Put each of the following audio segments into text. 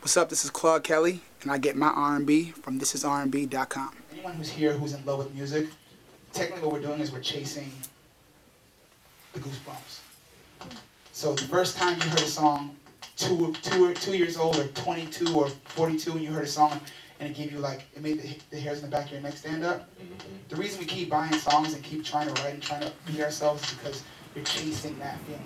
What's up? This is Claude Kelly, and I get my R&B from ThisisRnB.com. Anyone who's here who's in love with music, technically what we're doing is we're chasing the goosebumps. So the first time you heard a song, two years old, or 22 or 42, and you heard a song, and it gave you like, it made the hairs in the back of your neck stand up. The reason we keep buying songs and keep trying to write and trying to beat ourselves is because you're chasing that feeling.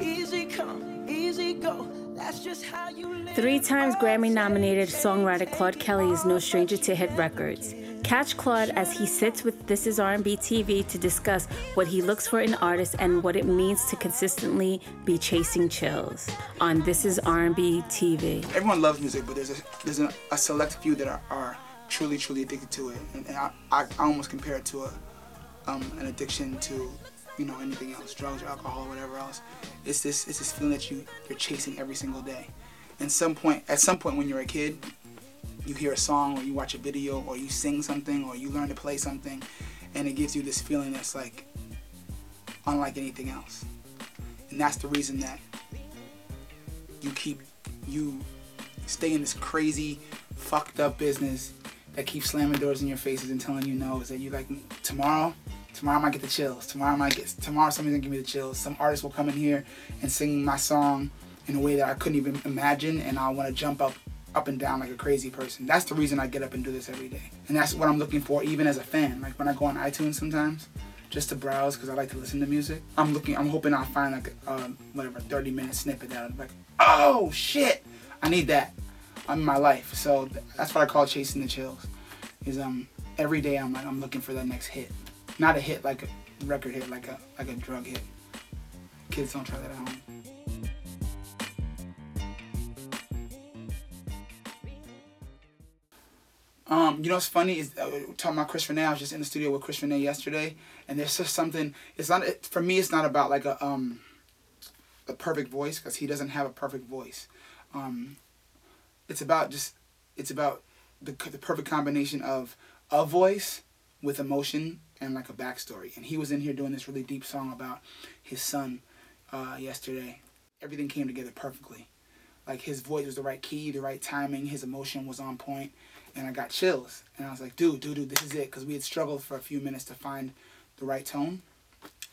Easy come, easy go. That's just how you live. 3 times Grammy-nominated songwriter Claude Kelly is no stranger to hit records. Catch Claude as he sits with ThisisRnB TV to discuss what he looks for in artists and what it means to consistently be chasing chills on ThisisRnB TV. Everyone loves music, but there's a select few that are truly addicted to it, and I almost compare it to an addiction to, you know, anything else, drugs or alcohol or whatever else. It's this feeling that you're chasing every single day. And at some point when you're a kid, you hear a song or you watch a video or you sing something or you learn to play something, and it gives you this feeling that's like unlike anything else. And that's the reason that you stay in this crazy, fucked up business that keeps slamming doors in your faces and telling you no. Is that you like, tomorrow I might get the chills. Tomorrow somebody's gonna give me the chills. Some artist will come in here and sing my song in a way that I couldn't even imagine, and I want to jump up and down like a crazy person. That's the reason I get up and do this every day. And that's what I'm looking for even as a fan. Like when I go on iTunes sometimes, just to browse because I like to listen to music, I'm hoping I'll find like whatever 30-minute snippet that I'm like, oh shit, I need that in my life. So that's what I call chasing the chills. Is every day I'm looking for that next hit. Not a hit like a record hit, like a drug hit. Kids, don't try that at home. You know what's funny is talking about Chris Rene. I was just in the studio with Chris Rene yesterday, and there's just something. It's not, for me. It's not about like a perfect voice, because he doesn't have a perfect voice. It's about the perfect combination of a voice with emotion and like a backstory. And he was in here doing this really deep song about his son yesterday. Everything came together perfectly. Like his voice was the right key, the right timing, his emotion was on point, and I got chills. And I was like, dude, this is it, because we had struggled for a few minutes to find the right tone.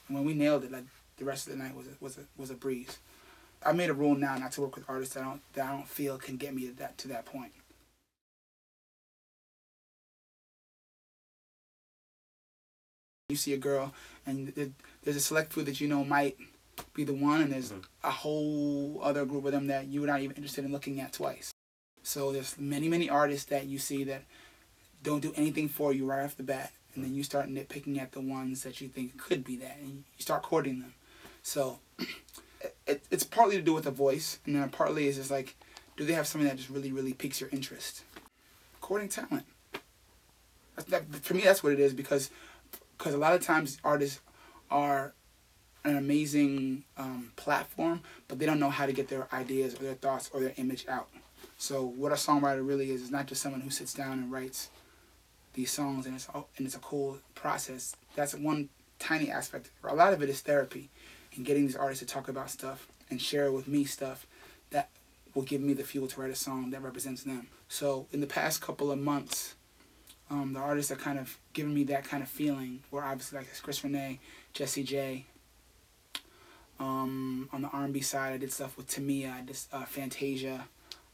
And when we nailed it, like the rest of the night was a breeze. I made a rule now not to work with artists that I don't feel can get me to that point. You see a girl, and there's a select few that you know might be the one, and there's a whole other group of them that you're not even interested in looking at twice. So there's many artists that you see that don't do anything for you right off the bat, and then you start nitpicking at the ones that you think could be that, and you start courting them. So it's partly to do with the voice, and then partly is just like, do they have something that just really piques your interest? Courting talent. For me, that's what it is, because a lot of times artists are an amazing platform, but they don't know how to get their ideas or their thoughts or their image out. So what a songwriter really is not just someone who sits down and writes these songs and it's a cool process. That's one tiny aspect. A lot of it is therapy and getting these artists to talk about stuff and share with me stuff that will give me the fuel to write a song that represents them. So in the past couple of months, the artists that kind of given me that kind of feeling were obviously like Chris Rene, Jessie J. On the R&B side, I did stuff with Tamia, I did Fantasia,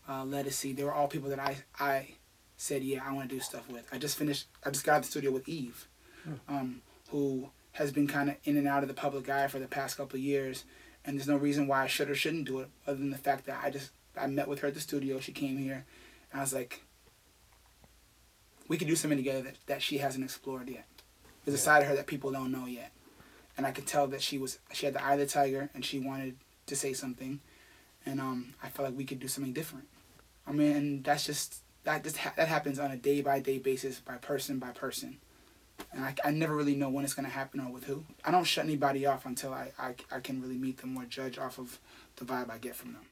Lettucey. They were all people that I said, yeah, I want to do stuff with. I just got out of the studio with Eve, who has been kind of in and out of the public eye for the past couple of years, and there's no reason why I should or shouldn't do it, other than the fact that I met with her at the studio. She came here, and I was like, we could do something together that she hasn't explored yet. There's a side of her that people don't know yet. And I could tell that she had the eye of the tiger, and she wanted to say something. And I felt like we could do something different. I mean, and that happens on a day-by-day basis, by person. And I never really know when it's going to happen or with who. I don't shut anybody off until I can really meet them or judge off of the vibe I get from them.